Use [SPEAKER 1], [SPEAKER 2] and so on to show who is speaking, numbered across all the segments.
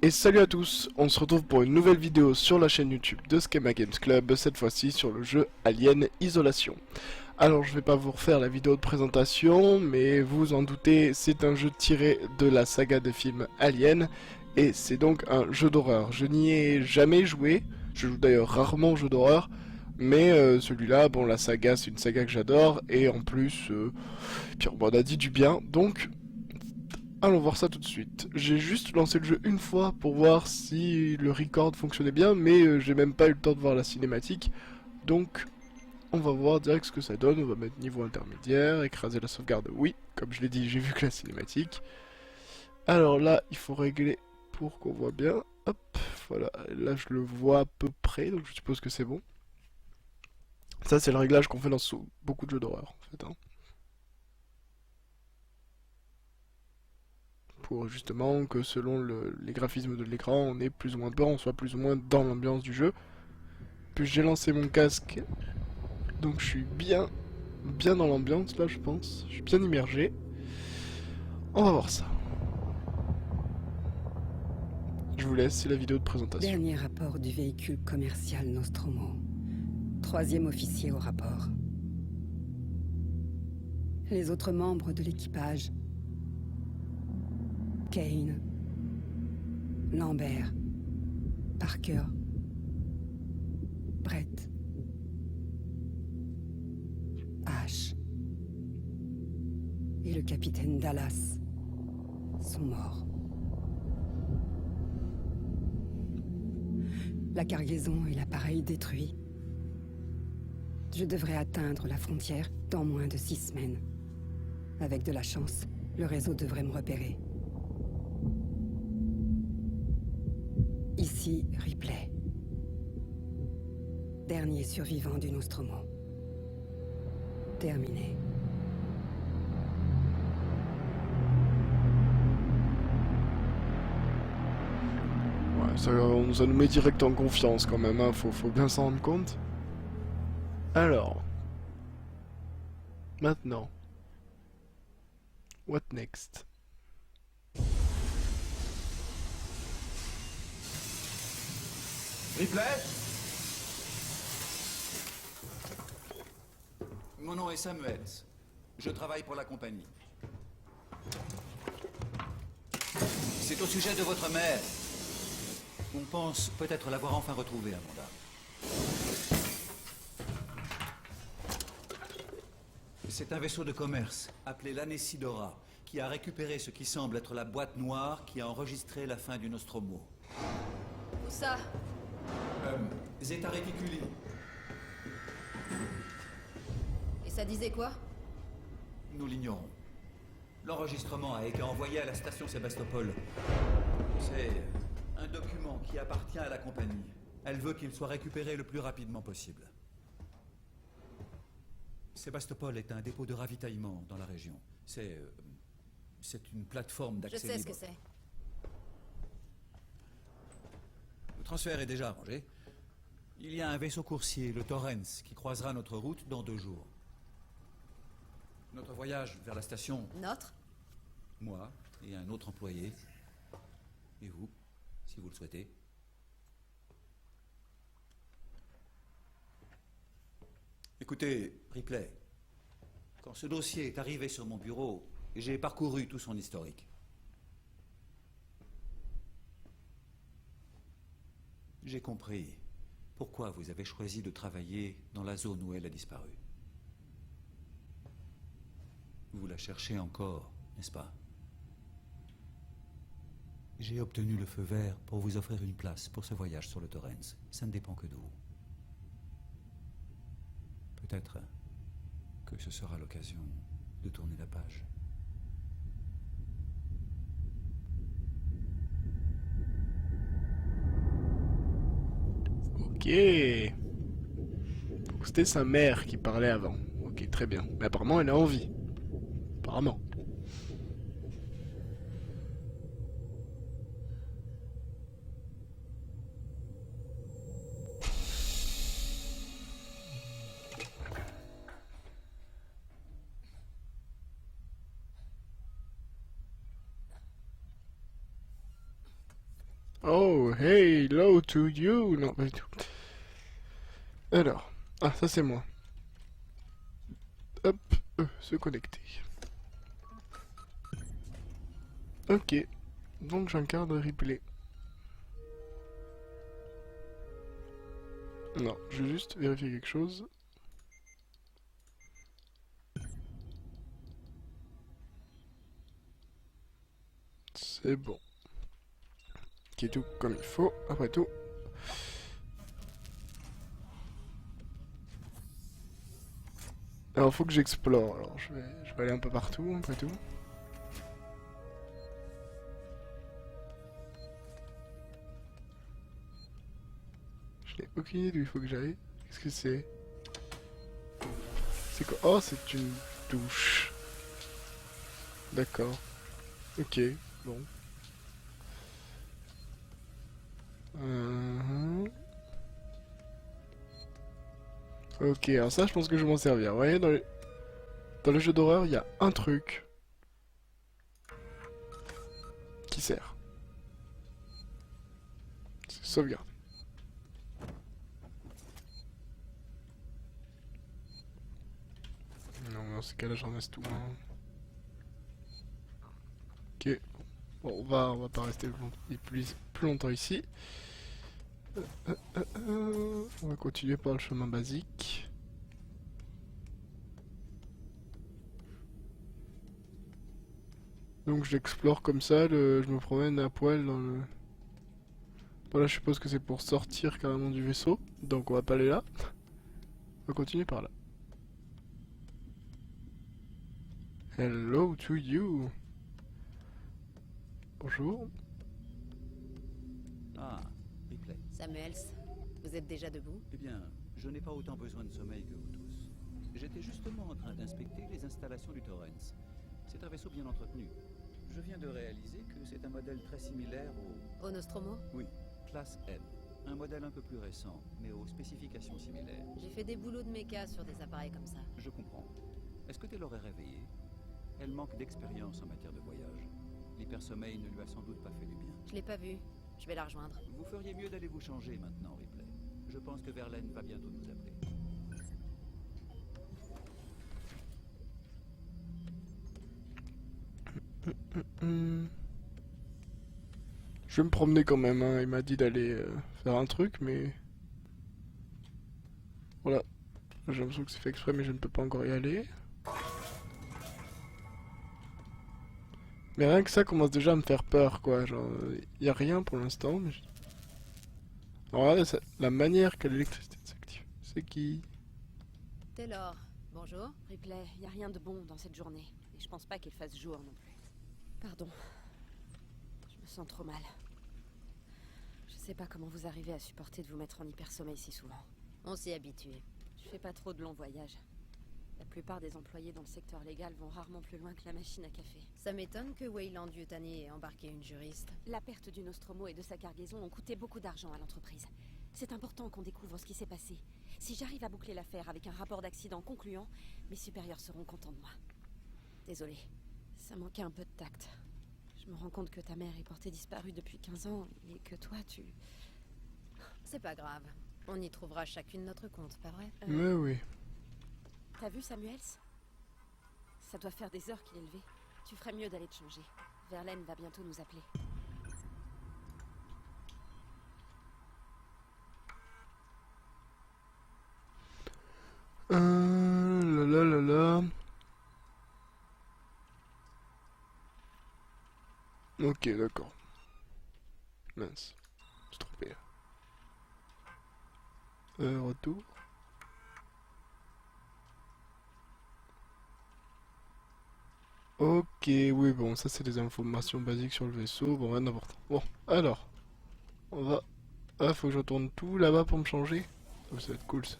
[SPEAKER 1] Et salut à tous, on se retrouve pour une nouvelle vidéo sur la chaîne YouTube de Schema Games Club, cette fois-ci sur le jeu Alien Isolation. Alors je vais pas vous refaire la vidéo de présentation, mais vous vous en doutez, c'est un jeu tiré de la saga de films Alien, et c'est donc un jeu d'horreur. Je n'y ai jamais joué, je joue d'ailleurs rarement aux jeux d'horreur, mais celui-là, bon la saga c'est une saga que j'adore, et en plus, Pierre on a dit du bien, donc... allons voir ça tout de suite. J'ai juste lancé le jeu une fois pour voir si le record fonctionnait bien, mais j'ai même pas eu le temps de voir la cinématique. Donc, on va voir direct ce que ça donne. On va mettre niveau intermédiaire, écraser la sauvegarde, oui. Comme je l'ai dit, j'ai vu que la cinématique. Alors là, il faut régler pour qu'on voit bien. Hop, voilà. Là, je le vois à peu près, donc je suppose que c'est bon. Ça, c'est le réglage qu'on fait dans beaucoup de jeux d'horreur, en fait. Hein. Pour justement que selon les graphismes de l'écran, on ait plus ou moins peur, on soit plus ou moins dans l'ambiance du jeu. Puis j'ai lancé mon casque, donc je suis bien dans l'ambiance là je pense, je suis bien immergé. On va voir ça. Je vous laisse, c'est la vidéo de présentation.
[SPEAKER 2] Dernier rapport du véhicule commercial Nostromo. 3e officier au rapport. Les autres membres de l'équipage: Kane, Lambert, Parker, Brett, Ash et le capitaine Dallas sont morts. La cargaison et l'appareil détruits. Je devrais atteindre la frontière dans moins de 6 semaines. Avec de la chance, le réseau devrait me repérer. Ici, Ripley. Dernier survivant du Nostromo. Terminé.
[SPEAKER 1] Ouais, ça nous met direct en confiance quand même, hein. Faut bien s'en rendre compte. Alors. Maintenant. What next?
[SPEAKER 3] Ripley? Mon nom est Samuels. Je travaille pour la compagnie. C'est au sujet de votre mère. On pense peut-être l'avoir enfin retrouvée, Amanda. C'est un vaisseau de commerce, appelé l'Anesidora, qui a récupéré ce qui semble être la boîte noire qui a enregistré la fin du Nostromo.
[SPEAKER 4] Où ça?
[SPEAKER 3] Zeta Reticuli.
[SPEAKER 4] Et ça disait quoi?
[SPEAKER 3] Nous l'ignorons. L'enregistrement a été envoyé à la station Sébastopol. C'est un document qui appartient à la compagnie. Elle veut qu'il soit récupéré le plus rapidement possible. Sébastopol est un dépôt de ravitaillement dans la région. C'est une plateforme d'accès libre.
[SPEAKER 4] Je sais ce que c'est.
[SPEAKER 3] Le transfert est déjà arrangé. Il y a un vaisseau coursier, le Torrens, qui croisera notre route dans 2 jours. Notre voyage vers la station...
[SPEAKER 4] Notre?
[SPEAKER 3] Moi et un autre employé. Et vous, si vous le souhaitez. Écoutez, Ripley, quand ce dossier est arrivé sur mon bureau, j'ai parcouru tout son historique. J'ai compris pourquoi vous avez choisi de travailler dans la zone où elle a disparu. Vous la cherchez encore, n'est-ce pas? J'ai obtenu le feu vert pour vous offrir une place pour ce voyage sur le Torrens. Ça ne dépend que de vous. Peut-être que ce sera l'occasion de tourner la page.
[SPEAKER 1] Ok. Donc c'était sa mère qui parlait avant. Ok, très bien. Mais apparemment elle est en vie. Apparemment. Oh, hey, hello to you. Non, pas du tout. Alors. Ah, ça c'est moi. Hop, se connecter. Ok. Donc j'incarne Ripley. Non, je vais juste vérifier quelque chose. C'est bon. Qui est tout comme il faut, après tout. Alors faut que j'explore, alors je vais aller un peu partout, après tout. Je n'ai aucune idée d'où il faut que j'aille. Qu'est-ce que c'est? C'est quoi? Oh, c'est une douche. D'accord. Ok, bon. Ok, alors ça je pense que je vais m'en servir. Vous voyez, dans le jeu d'horreur, il y a un truc qui sert. C'est sauvegarde. Non, dans ce cas-là, j'en reste tout. Hein. Ok. Bon, on va pas rester plus longtemps ici. On va continuer par le chemin basique. Donc j'explore comme ça, je me promène à poil dans le... Voilà, je suppose que c'est pour sortir carrément du vaisseau. Donc on va pas aller là. On va continuer par là. Hello to you. Bonjour.
[SPEAKER 3] Ah, Ripley.
[SPEAKER 4] Samuels, vous êtes déjà debout?
[SPEAKER 3] Eh bien, je n'ai pas autant besoin de sommeil que vous tous. J'étais justement en train d'inspecter les installations du Torrens. C'est un vaisseau bien entretenu. Je viens de réaliser que c'est un modèle très similaire au...
[SPEAKER 4] Au Nostromo?
[SPEAKER 3] Oui, classe M. Un modèle un peu plus récent, mais aux spécifications similaires.
[SPEAKER 4] J'ai fait des boulots de méca sur des appareils comme ça.
[SPEAKER 3] Je comprends. Est-ce que tu l'aurais réveillée? Elle manque d'expérience en matière de voyage. L'hypersommeil ne lui a sans doute pas fait du bien.
[SPEAKER 4] Je l'ai pas vue. Je vais la rejoindre.
[SPEAKER 3] Vous feriez mieux d'aller vous changer maintenant, Ripley. Je pense que Verlaine va bientôt nous appeler.
[SPEAKER 1] Je vais me promener quand même, hein. Il m'a dit d'aller faire un truc, mais... Voilà. J'ai l'impression que c'est fait exprès, mais je ne peux pas encore y aller. Mais rien que ça commence déjà à me faire peur, quoi. Genre, y a rien pour l'instant, mais... Alors regardez, la manière que l'électricité s'active. C'est qui?
[SPEAKER 4] Taylor, bonjour.
[SPEAKER 5] Ripley, y a rien de bon dans cette journée. Et je pense pas qu'il fasse jour non plus. Pardon. Je me sens trop mal. Je sais pas comment vous arrivez à supporter de vous mettre en hypersommeil si souvent.
[SPEAKER 4] On s'y est habitué.
[SPEAKER 5] Je fais pas trop de longs voyages. La plupart des employés dans le secteur légal vont rarement plus loin que la machine à café.
[SPEAKER 4] Ça m'étonne que Weyland Yutani ait embarqué une juriste.
[SPEAKER 5] La perte du Nostromo et de sa cargaison ont coûté beaucoup d'argent à l'entreprise. C'est important qu'on découvre ce qui s'est passé. Si j'arrive à boucler l'affaire avec un rapport d'accident concluant, mes supérieurs seront contents de moi. Désolée, ça manquait un peu de tact. Je me rends compte que ta mère est portée disparue depuis 15 ans et que toi, tu...
[SPEAKER 4] C'est pas grave. On y trouvera chacune notre compte, pas vrai?
[SPEAKER 1] Mais oui.
[SPEAKER 5] T'as vu Samuels? Ça doit faire des heures qu'il est levé. Tu ferais mieux d'aller te changer. Verlaine va bientôt nous appeler.
[SPEAKER 1] Là là là là. Ok, d'accord. Mince. J'ai trompé. Retour. Ok, oui, bon, ça c'est des informations basiques sur le vaisseau. Bon, rien d'important. Bon, alors, on va Ah, faut que je retourne tout là-bas pour me changer. Oh, ça va être cool ça.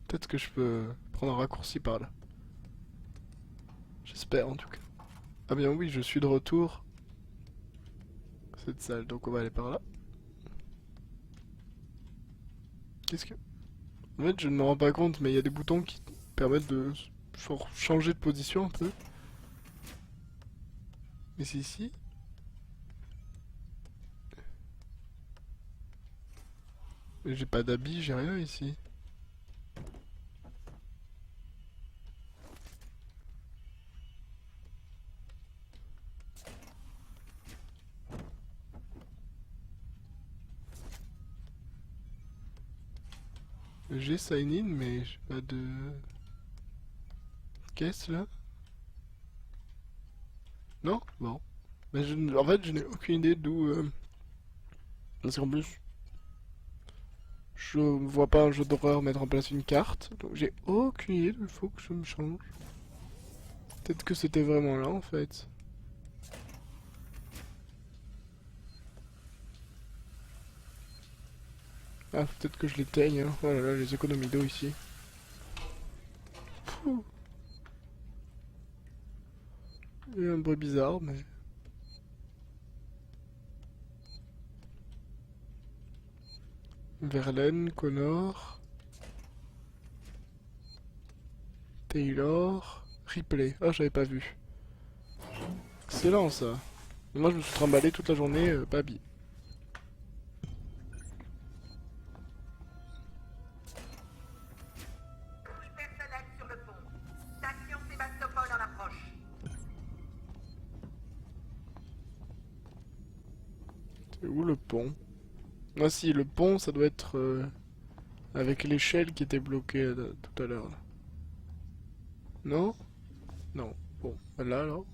[SPEAKER 1] Peut-être que je peux prendre un raccourci par là. J'espère en tout cas. Ah bien oui, je suis de retour. Cette salle, donc on va aller par là. Qu'est-ce que... En fait, je ne me rends pas compte, mais il y a des boutons qui permettent de changer de position un peu. Mais c'est ici. J'ai pas d'habit, j'ai rien ici. J'ai sign in, mais j'ai pas de... Caisse là? Non? Bon. Mais en fait, je n'ai aucune idée d'où... Parce qu'en plus... Je vois pas un jeu d'horreur mettre en place une carte. Donc j'ai aucune idée d'où il faut que je me change. Peut-être que c'était vraiment là en fait. Ah, peut-être que je l'éteigne, hein. Oh là là, les économies d'eau ici. Pouh. Il y a un bruit bizarre, mais... Verlaine, Connor... Taylor... Ripley. Ah, j'avais pas vu. Excellent ça. Moi, je me suis trimballé toute la journée, pas habillé.
[SPEAKER 6] Personnel sur le pont. Station Sébastopol en approche.
[SPEAKER 1] C'est où le pont? Ah si, le pont, ça doit être avec l'échelle qui était bloquée tout à l'heure. Non? Non. Bon, bah là alors.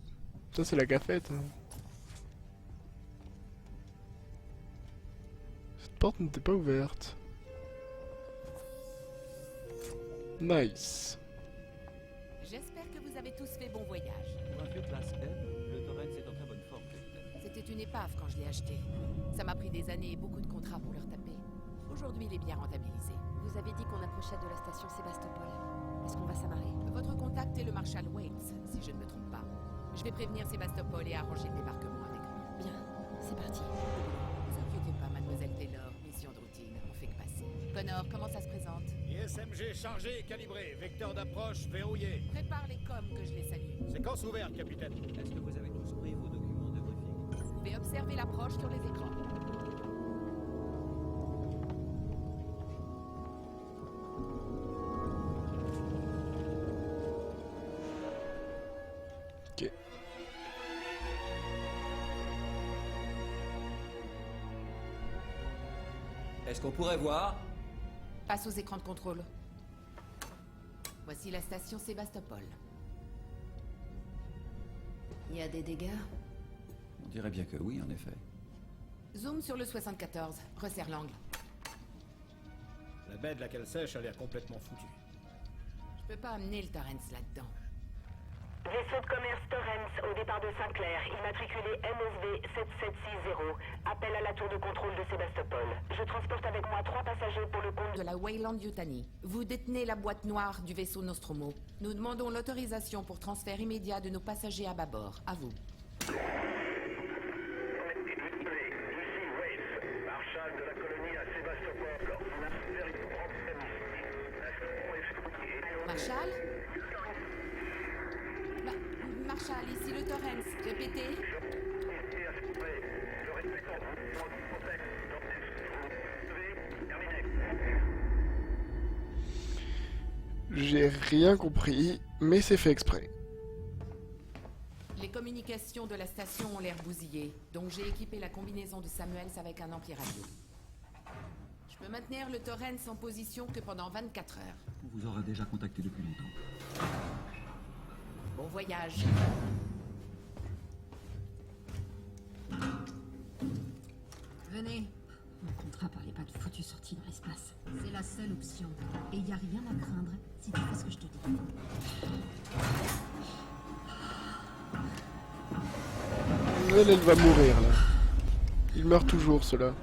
[SPEAKER 1] Ça c'est la cafette. Hein. Cette porte n'était pas ouverte. Nice.
[SPEAKER 7] J'espère que vous avez tous fait bon voyage.
[SPEAKER 8] Pour un vieux classe M, le Torrens est en très bonne forme, capitaine.
[SPEAKER 7] C'était une épave quand je l'ai acheté. Ça m'a pris des années et beaucoup de contrats pour le retaper. Aujourd'hui, il est bien rentabilisé.
[SPEAKER 5] Vous avez dit qu'on approchait de la station Sébastopol. Est-ce qu'on va s'amarrer?
[SPEAKER 7] Votre contact est le Marshal Waits, si je ne me trompe pas. Je vais prévenir Sébastopol et arranger le débarquement avec lui.
[SPEAKER 5] Bien, c'est parti.
[SPEAKER 7] Ne vous inquiétez pas, mademoiselle Taylor. Mission de routine, on fait que passer. Connor, comment ça se présente?
[SPEAKER 9] ISMG chargé et calibré. Vecteur d'approche verrouillé.
[SPEAKER 7] Prépare les coms que je les salue.
[SPEAKER 9] Séquence ouverte, capitaine.
[SPEAKER 8] Est-ce que vous avez tous pris vos documents de briefing?
[SPEAKER 7] Vous pouvez observer l'approche sur les écrans.
[SPEAKER 1] Ok.
[SPEAKER 3] Est-ce qu'on pourrait voir?
[SPEAKER 7] Passe aux écrans de contrôle. Voici la station Sébastopol.
[SPEAKER 4] Il y a des dégâts?
[SPEAKER 3] On dirait bien que oui, en effet.
[SPEAKER 7] Zoom sur le 74. Resserre l'angle.
[SPEAKER 9] La baie de laquelle sèche a l'air complètement foutue.
[SPEAKER 7] Je peux pas amener le Torrens là-dedans.
[SPEAKER 6] Vaisseau de commerce Torrens au départ de Saint-Clair, immatriculé MSV 7760. Appel à la tour de contrôle de Sébastopol. Je transporte avec moi 3 passagers pour le compte
[SPEAKER 7] De la Weyland Yutani. Vous détenez la boîte noire du vaisseau Nostromo. Nous demandons l'autorisation pour transfert immédiat de nos passagers à bâbord. À vous.
[SPEAKER 6] Marshal de la colonie à Sébastopol. On a un véritable problème ici.
[SPEAKER 7] Marshal Marshal, ici le Torrens. Répétez.
[SPEAKER 1] J'ai rien compris, mais c'est fait exprès.
[SPEAKER 7] Les communications de la station ont l'air bousillées, donc j'ai équipé la combinaison de Samuels avec un ampli radio. Je peux maintenir le Torrens en position que pendant 24 heures.
[SPEAKER 8] On vous aura déjà contacté depuis longtemps.
[SPEAKER 7] Bon voyage.
[SPEAKER 10] Venez. Mon contrat parlait pas de foutue sortie dans l'espace. C'est la seule option. Et y a rien à craindre si tu fais ce que je te dis.
[SPEAKER 1] Elle va mourir là. Il meurt toujours, cela.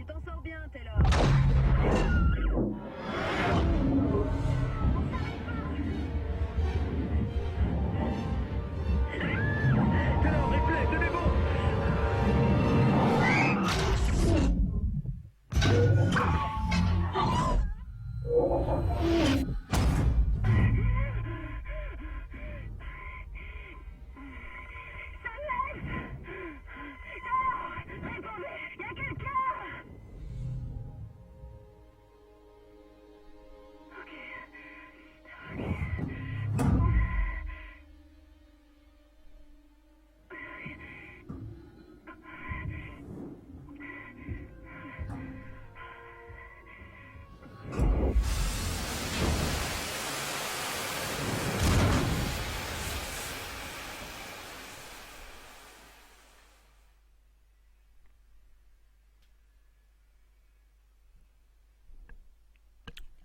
[SPEAKER 6] Tu t'en sors bien, Taylor.
[SPEAKER 11] Taylor, réflexe, tenez bon.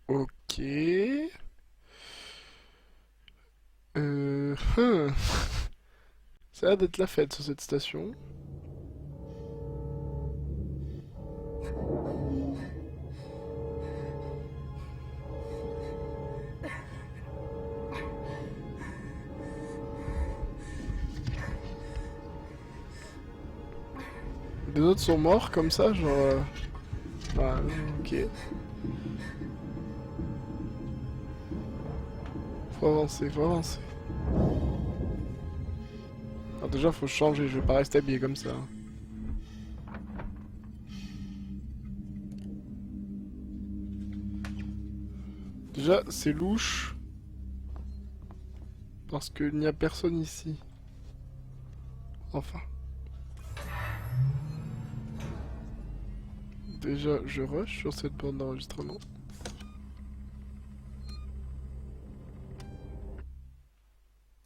[SPEAKER 1] Ok. Hum. Ça a l'air d'être la fête sur cette station. Les autres sont morts comme ça, genre... Ah, ok. Faut avancer, faut avancer. Alors déjà, faut changer, je vais pas rester habillé comme ça. Déjà, c'est louche. Parce qu'il n'y a personne ici. Enfin. Déjà, je rush sur cette bande d'enregistrement.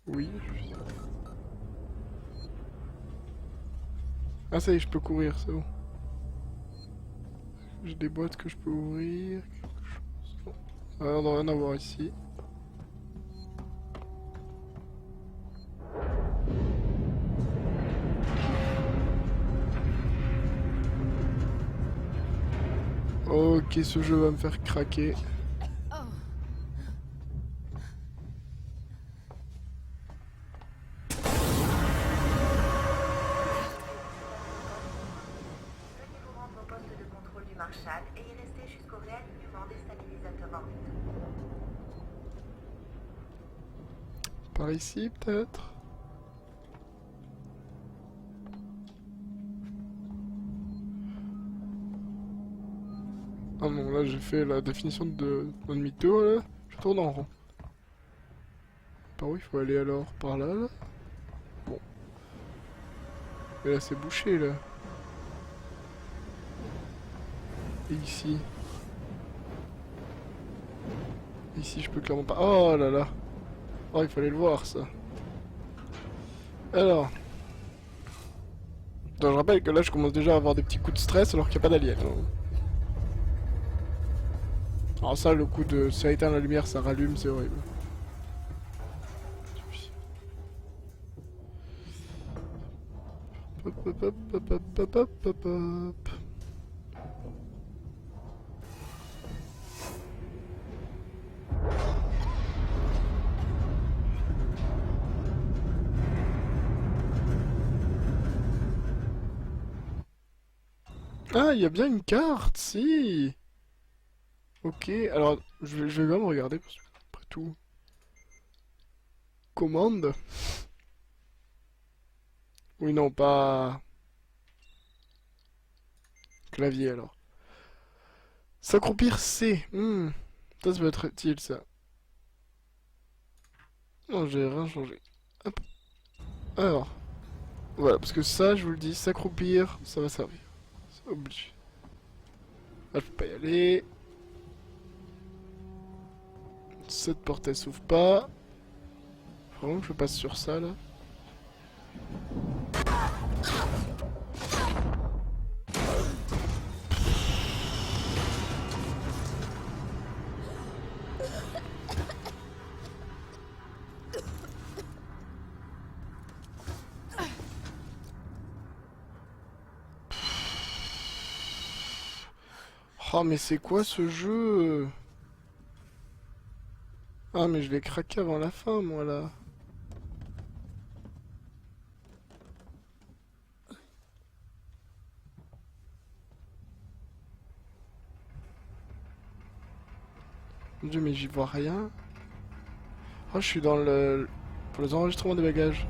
[SPEAKER 1] Oui. Ah ça y est, je peux courir, c'est bon. J'ai des boîtes que je peux ouvrir. Quelque chose. Non. Ça a l'air de rien à voir ici. Ok, ce jeu va me faire craquer.
[SPEAKER 6] Et y rester jusqu'au réalignement des stabilisateurs orbitaux.
[SPEAKER 1] Par ici, peut-être? Ah non, là j'ai fait la définition de demi-tour, là. Je tourne en rond. Par où il faut aller alors? Par là, là? Bon. Et là c'est bouché, là. Et ici? Ici je peux clairement pas... Oh là là! Oh, il fallait le voir, ça. Alors... Donc, je rappelle que là je commence déjà à avoir des petits coups de stress alors qu'il n'y a pas d'alien. Alors ça, le coup de ça éteint la lumière, ça rallume, c'est horrible. Hop, hop, hop, hop, hop, hop, hop, hop. Ah, il y a bien une carte, si. Ok, alors je vais même regarder, parce que, après tout. Commande. Oui, non, pas... Clavier, alors. S'accroupir C. Ça peut être utile, ça. Non, j'ai rien changé. Hop. Alors. Voilà, parce que ça, je vous le dis, s'accroupir, ça va servir. C'est obligé. Là, je peux pas y aller. Cette porte, elle s'ouvre pas. Vraiment que je passe sur ça, là. Oh mais c'est quoi ce jeu? Ah mais je vais craquer avant la fin moi là. Mon Dieu mais j'y vois rien. Oh je suis dans le... pour les enregistrements des bagages.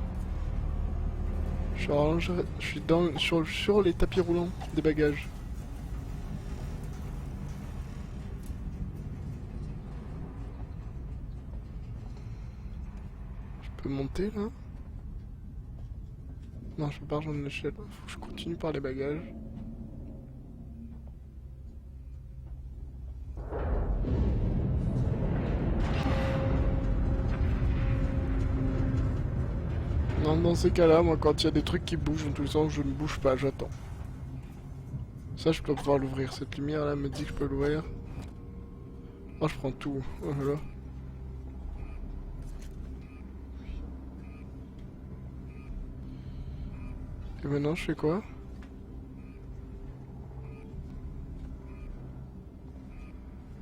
[SPEAKER 1] Je suis dans... sur les tapis roulants des bagages. Je peux monter là? Non, je peux pas rejoindre l'échelle. Faut que je continue par les bagages. Non, dans ces cas-là, moi, quand il y a des trucs qui bougent, dans tous les sens, je ne bouge pas, j'attends. Ça, je dois pouvoir l'ouvrir. Cette lumière-là me dit que je peux l'ouvrir. Oh, je prends tout. Oh là là. Et maintenant, je fais quoi?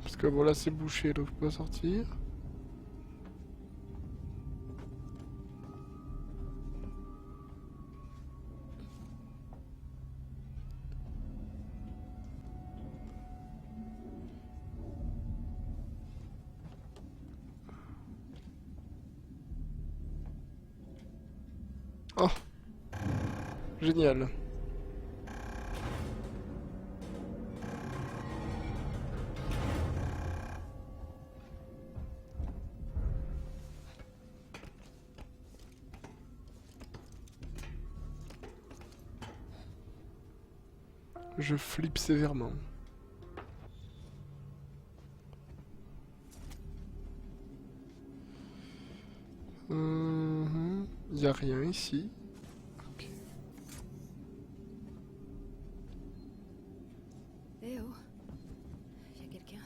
[SPEAKER 1] Parce que bon, là, c'est bouché, donc je peux pas sortir. Oh! Génial. Je flippe sévèrement. Y a rien ici. Ok.
[SPEAKER 4] Eh oh, y a quelqu'un.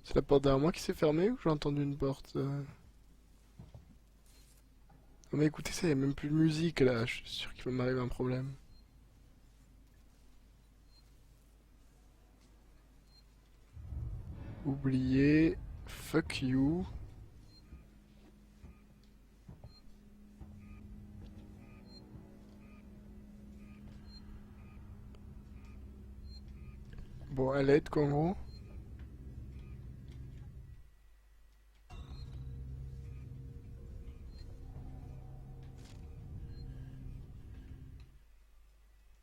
[SPEAKER 1] C'est la porte derrière moi qui s'est fermée ou j'ai entendu une porte Non mais écoutez ça, y a même plus de musique là, je suis sûr qu'il va m'arriver un problème. Oubliez, fuck you. Bon, à l'aide quoi en gros.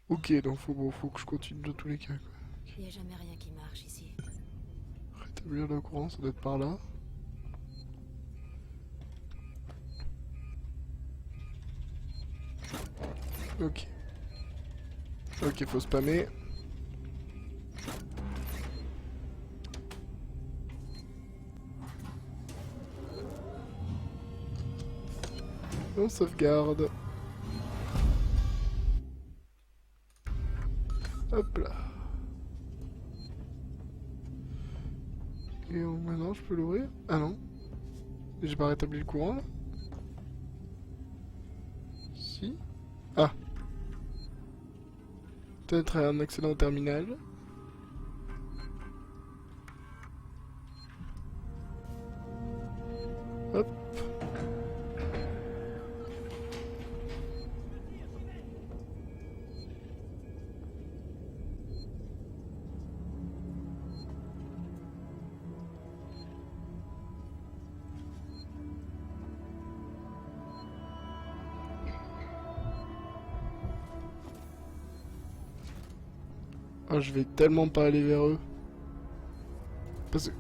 [SPEAKER 1] Ok, donc faut que je continue dans tous les cas.
[SPEAKER 4] Y a jamais rien qui marche ici.
[SPEAKER 1] Rétablir le courant, ça doit être par là. Ok. Ok, faut spammer. On sauvegarde. Hop là. Et maintenant je peux l'ouvrir? Ah non. J'ai pas rétabli le courant là? Si. Ah. Peut-être un accédant au terminal. Hop. Oh, je vais tellement pas aller vers eux. Parce que...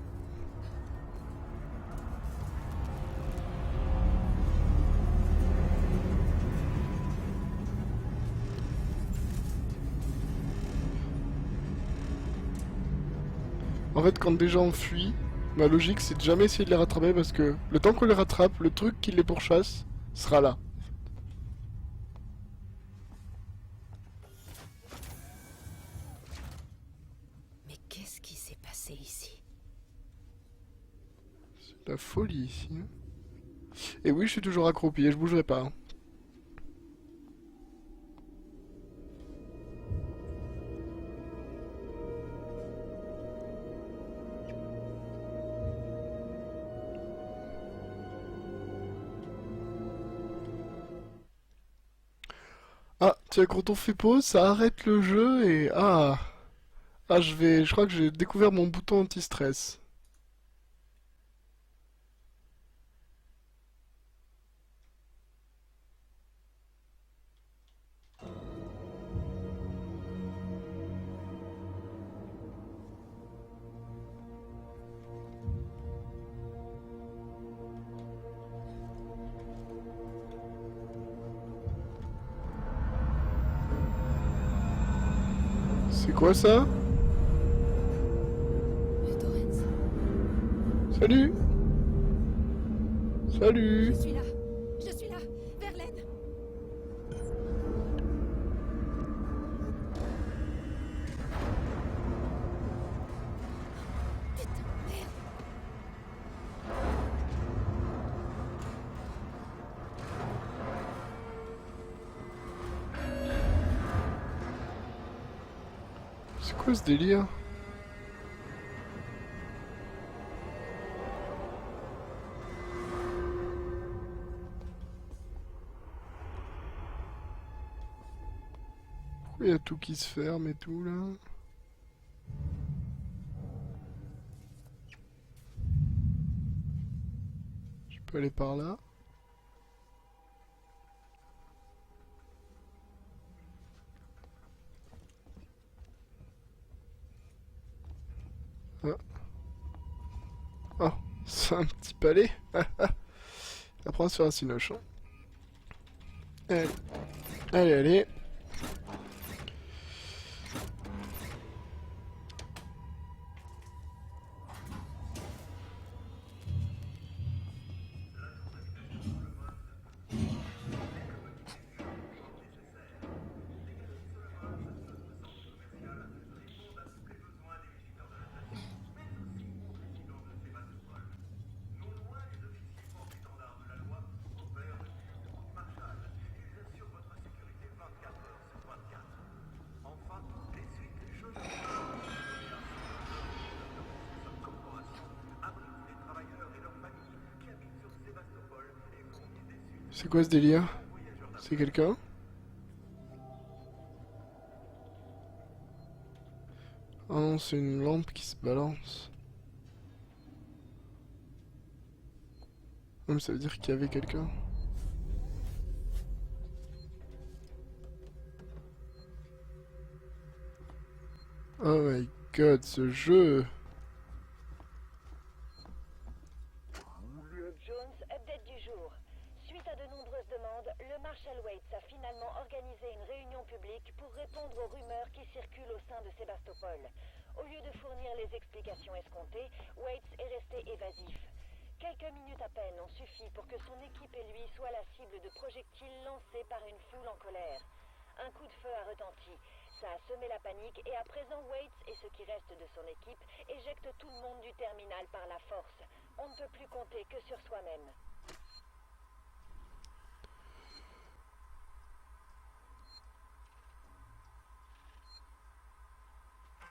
[SPEAKER 1] En fait, quand des gens fuient, ma logique c'est de jamais essayer de les rattraper parce que le temps qu'on les rattrape, le truc qui les pourchasse sera là.
[SPEAKER 4] Mais qu'est-ce qui s'est passé ici?
[SPEAKER 1] C'est la folie ici. Et oui, je suis toujours accroupi et je bougerai pas. Ah, tiens, quand on fait pause, ça arrête le jeu et... Ah, je crois que j'ai découvert mon bouton anti-stress. C'est quoi ça?
[SPEAKER 5] Le Torrens.
[SPEAKER 1] Salut! Salut!
[SPEAKER 5] Je suis là. Je suis là. Verlaine. Putain, merde.
[SPEAKER 1] C'est quoi ce délire? Pourquoi il y a tout qui se ferme et tout là? Je peux aller par là? Ah. Oh, c'est un petit palais. Après on se faire un cinoche. Allez, allez, allez. C'est quoi ce délire? C'est quelqu'un? Ah non, c'est une lampe qui se balance. Non, mais ça veut dire qu'il y avait quelqu'un. Oh my god, ce jeu!
[SPEAKER 6] Jones, update du jour. Suite à de nombreuses demandes, le Marshal Waits a finalement organisé une réunion publique pour répondre aux rumeurs qui circulent au sein de Sébastopol. Au lieu de fournir les explications escomptées, Waits est resté évasif. Quelques minutes à peine ont suffi pour que son équipe et lui soient la cible de projectiles lancés par une foule en colère. Un coup de feu a retenti. Ça a semé la panique et à présent Waits et ce qui reste de son équipe éjectent tout le monde du terminal par la force. On ne peut plus compter que sur soi-même.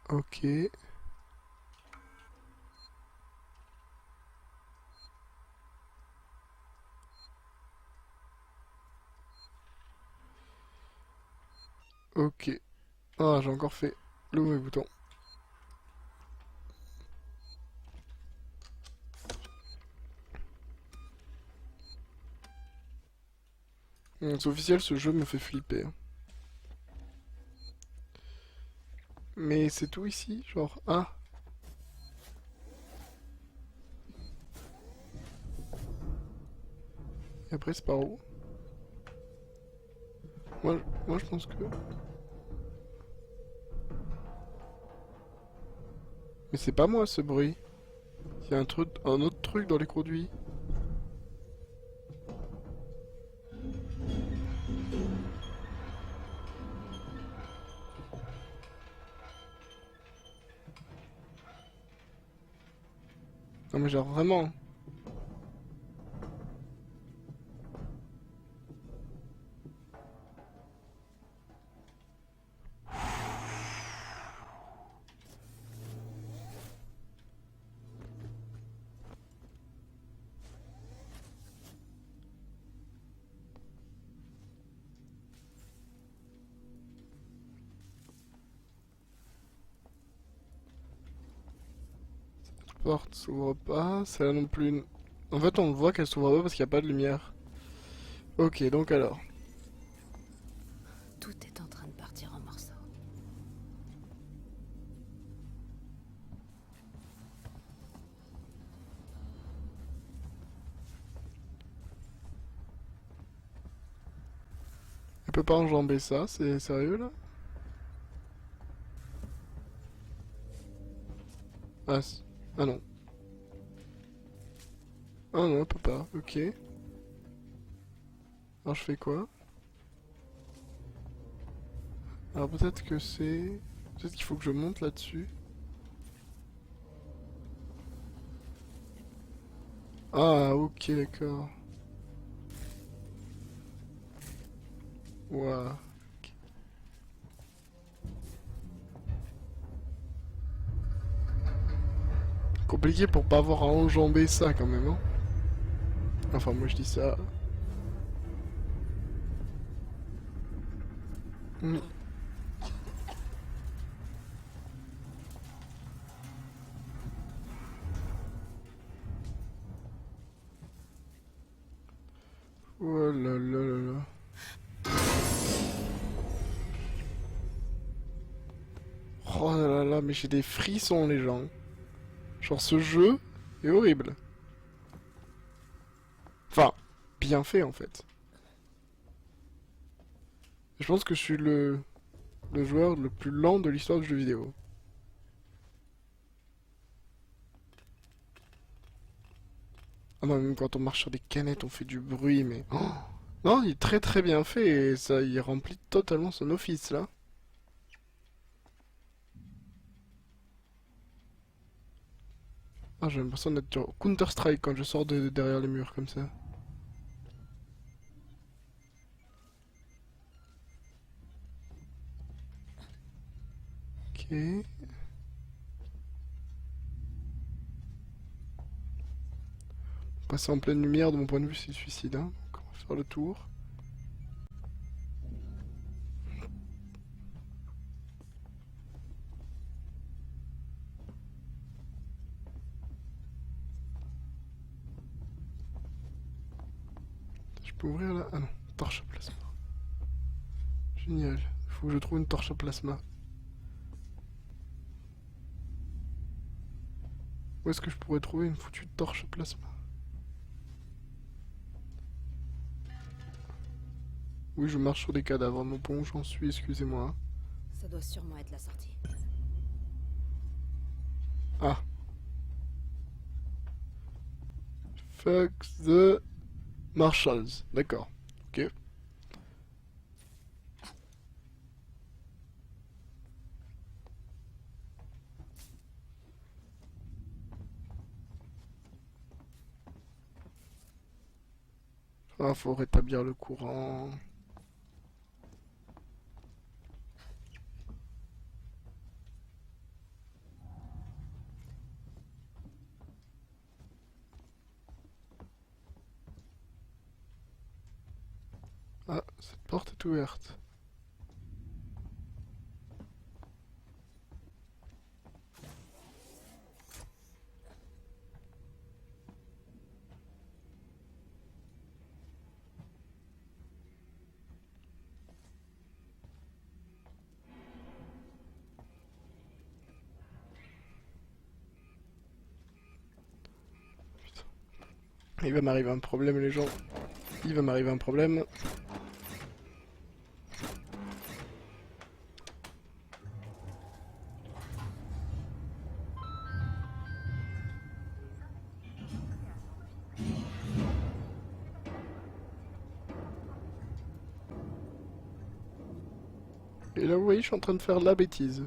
[SPEAKER 1] Ok. Ok. Ah, j'ai encore fait le mauvais bouton. C'est officiel, ce jeu me fait flipper. Mais c'est tout ici, genre... Ah! Et après, c'est par où? Moi, je pense que... Mais c'est pas moi, ce bruit. Il y a un autre truc dans les conduits. Non mais genre vraiment... porte s'ouvre pas. Celle-là non plus. En fait, on le voit qu'elle s'ouvre pas parce qu'il n'y a pas de lumière. Ok, donc alors.
[SPEAKER 4] Tout est en train de partir en morceaux.
[SPEAKER 1] Elle peut pas enjamber ça, c'est sérieux là? Ah, ah non. Ah non, elle peut pas, ok. Alors je fais quoi? Alors peut-être que c'est... Peut-être qu'il faut que je monte là-dessus. Ah ok, d'accord. Ouah. Compliqué pour pas avoir à enjamber ça quand même, hein. Enfin moi je dis ça. Hmm. Oh là là là là. Oh là là là, mais j'ai des frissons les gens. Genre ce jeu est horrible. Enfin, bien fait en fait. Je pense que je suis le joueur le plus lent de l'histoire du jeu vidéo. Ah non, même quand on marche sur des canettes, on fait du bruit, mais... Oh non, il est très très bien fait et ça, il remplit totalement son office là. Ah, j'ai l'impression d'être sur Counter-Strike quand je sors de derrière les murs comme ça. Ok. Passer en pleine lumière, de mon point de vue, c'est suicide. Hein. Donc on va faire le tour. Je peux ouvrir là? Ah non, torche à plasma. Génial. Il faut que je trouve une torche à plasma. Où est-ce que je pourrais trouver une foutue torche à plasma? Oui, je marche sur des cadavres, mon pont, j'en suis, excusez-moi.
[SPEAKER 4] Ça doit sûrement être la sortie.
[SPEAKER 1] Ah. Fuck the Marshalls. D'accord. Ok. Ah, faut rétablir le courant. Ah, cette porte est ouverte. Putain. Il va m'arriver un problème, les gens. Il va m'arriver un problème. Et là, vous voyez, je suis en train de faire la bêtise.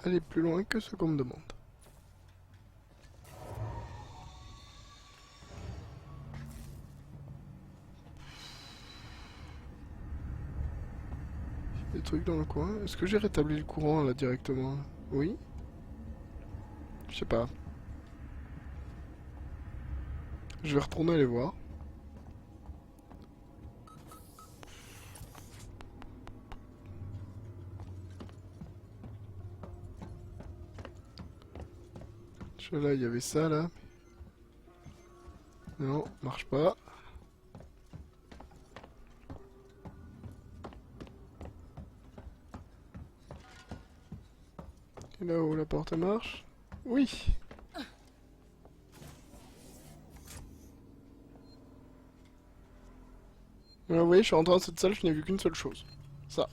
[SPEAKER 1] Aller plus loin que ce qu'on me demande. Des trucs dans le coin. Est-ce que j'ai rétabli le courant là directement? Oui? Je sais pas. Je vais retourner aller voir. Là, il y avait ça, là. Non, marche pas. Et là où la porte marche? Oui. Vous voyez, je suis rentré dans cette salle, je n'ai vu qu'une seule chose. Ça.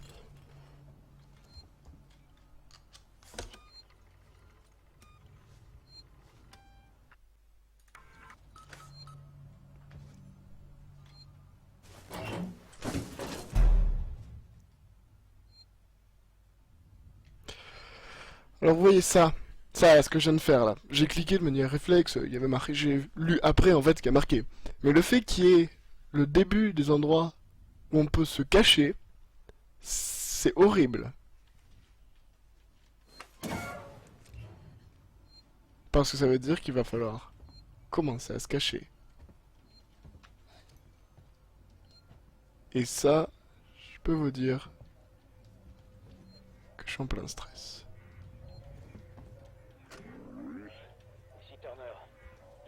[SPEAKER 1] Alors vous voyez ça, ce que je viens de faire là. J'ai cliqué de manière réflexe, il y avait marqué, j'ai lu après en fait ce qu'il y a marqué. Mais le fait qu'il y ait le début des endroits où on peut se cacher, c'est horrible. Parce que ça veut dire qu'il va falloir commencer à se cacher. Et ça, je peux vous dire que je suis en plein stress.
[SPEAKER 12] Ici Turner.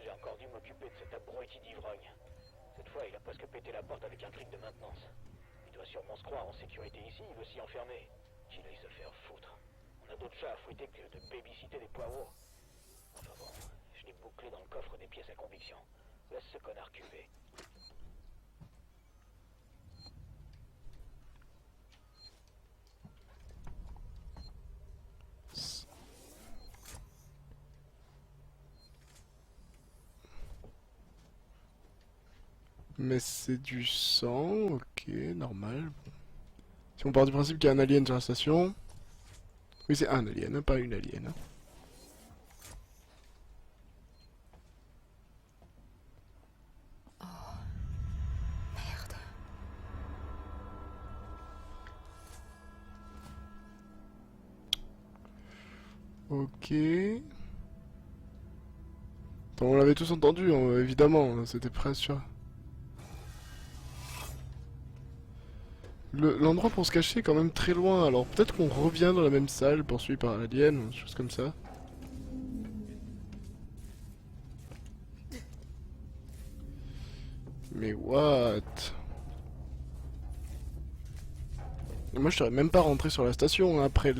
[SPEAKER 12] J'ai encore dû m'occuper de cet abruti d'ivrogne. Cette fois, il a presque pété la porte avec un truc de maintenance. Il doit sûrement se croire en sécurité ici, il veut s'y enfermer. Qu'il aille se faire foutre. On a d'autres chats à fouetter que de babysitter des poireaux. Enfin bon, je l'ai bouclé dans le coffre des pièces à conviction. Laisse ce connard cuver.
[SPEAKER 1] Mais c'est du sang, ok, normal. Si on part du principe qu'il y a un alien sur la station... Oui, c'est un alien, hein, pas une alien. Hein.
[SPEAKER 2] Oh, merde.
[SPEAKER 1] Ok... On l'avait tous entendu, hein, évidemment, c'était presque sûr. L'endroit pour se cacher est quand même très loin, alors peut-être qu'on revient dans la même salle poursuivi par un alien ou des choses comme ça. Mais what? Et moi je serais même pas rentré sur la station hein, après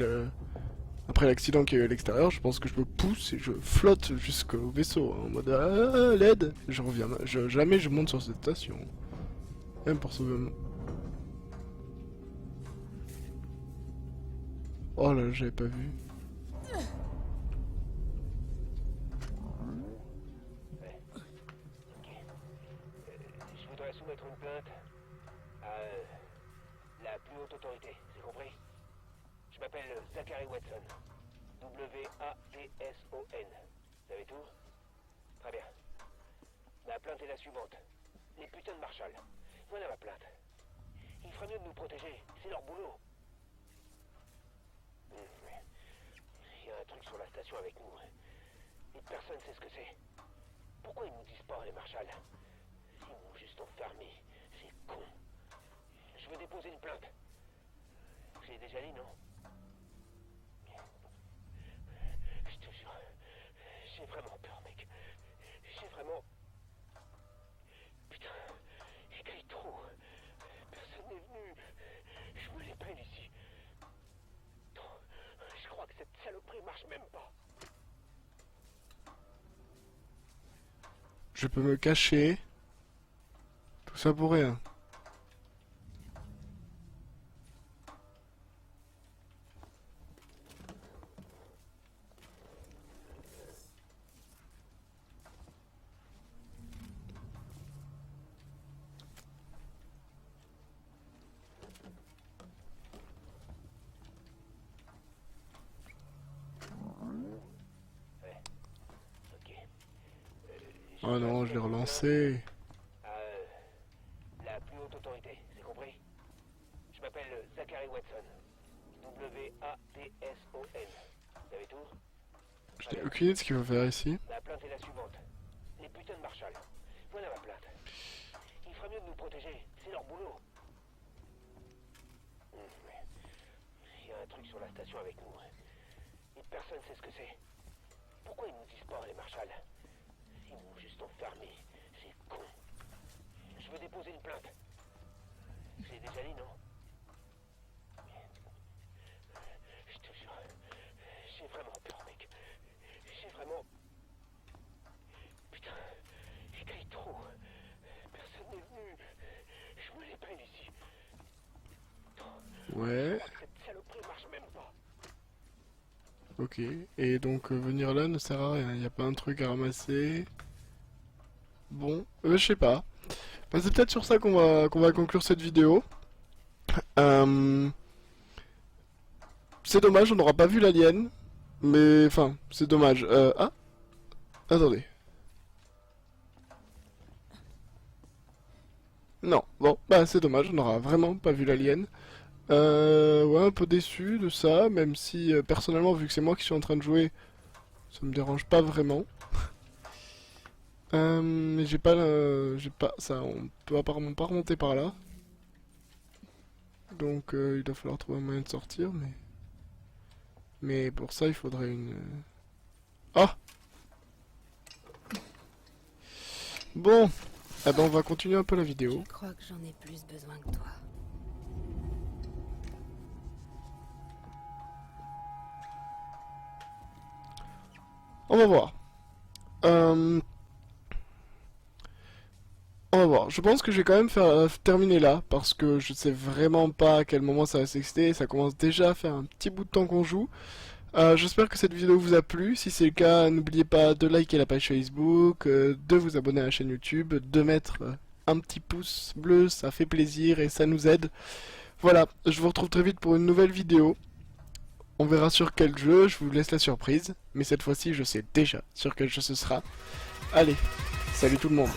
[SPEAKER 1] l'accident qu'il y a eu à l'extérieur. Je pense que je me pousse et je flotte jusqu'au vaisseau hein, en mode ah, l'aide. Je reviens, jamais je monte sur cette station. Même pour sauver. Oh là, j'avais pas vu.
[SPEAKER 12] Je voudrais soumettre une plainte à la plus haute autorité, c'est compris? Je m'appelle Zachary Watson. W-A-T-S-O-N. Vous avez tout? Très bien. La plainte est la suivante. Les putains de Marshall. Voilà ma plainte. Il ferait mieux de nous protéger. C'est leur boulot. Il y a un truc sur la station avec nous. Et personne sait ce que c'est. Pourquoi ils nous disent pas, les Marshall? Ils m'ont juste enfermé. C'est con. Je veux déposer une plainte. Je l'ai déjà dit, non? Je te jure. J'ai vraiment peur, mec. J'ai vraiment... Putain. Il crie trop. Personne n'est venu. Je me les peine ici. Je crois que cette saloperie marche même pas.
[SPEAKER 1] Je peux me cacher. Tout ça pour rien. Oh non, je l'ai relancé.
[SPEAKER 12] La plus haute autorité, c'est compris? Je m'appelle Zachary Watson. W-A-T-S-O-N. Vous avez tout?
[SPEAKER 1] Je n'ai aucune idée de ce qu'il faut faire ici.
[SPEAKER 12] La plainte est la suivante. Les putains de Marshall. Voilà ma plainte. Il ferait mieux de nous protéger. C'est leur boulot. Il y a un truc sur la station avec nous. Et personne sait ce que c'est. Pourquoi ils nous disent pas, les marshals? Ils m'ont juste enfermé. C'est con. Je veux déposer une plainte. Je l'ai déjà dit, non? Je te jure, j'ai vraiment peur, mec. J'ai vraiment... Putain, je crie trop. Personne n'est venu. Je me l'épelle ici.
[SPEAKER 1] Ouais.
[SPEAKER 12] Cette saloperie marche même pas.
[SPEAKER 1] Ok. Et donc venir là ne sert à rien. Il n'y a pas un truc à ramasser. Bon, je sais pas. Bah, c'est peut-être sur ça qu'on va conclure cette vidéo. C'est dommage, on n'aura pas vu l'alien. Mais enfin, c'est dommage. Ah, attendez. Non, bon, bah c'est dommage, on n'aura vraiment pas vu l'alien. Ouais, un peu déçu de ça, même si personnellement, vu que c'est moi qui suis en train de jouer, ça me dérange pas vraiment. Mais j'ai pas ça, on peut apparemment pas remonter par là. Donc il va falloir trouver un moyen de sortir, mais pour ça il faudrait une... Ah! Bon, eh ben on va continuer un peu la vidéo.
[SPEAKER 4] Je crois que j'en ai plus besoin que toi.
[SPEAKER 1] On va voir. On va voir. Je pense que je vais quand même terminer là, parce que je sais vraiment pas à quel moment ça va s'exciter. Ça commence déjà à faire un petit bout de temps qu'on joue. J'espère que cette vidéo vous a plu. Si c'est le cas, n'oubliez pas de liker la page Facebook, de vous abonner à la chaîne YouTube, de mettre un petit pouce bleu, ça fait plaisir et ça nous aide. Voilà, je vous retrouve très vite pour une nouvelle vidéo. On verra sur quel jeu, je vous laisse la surprise. Mais cette fois-ci, je sais déjà sur quel jeu ce sera. Allez, salut tout le monde.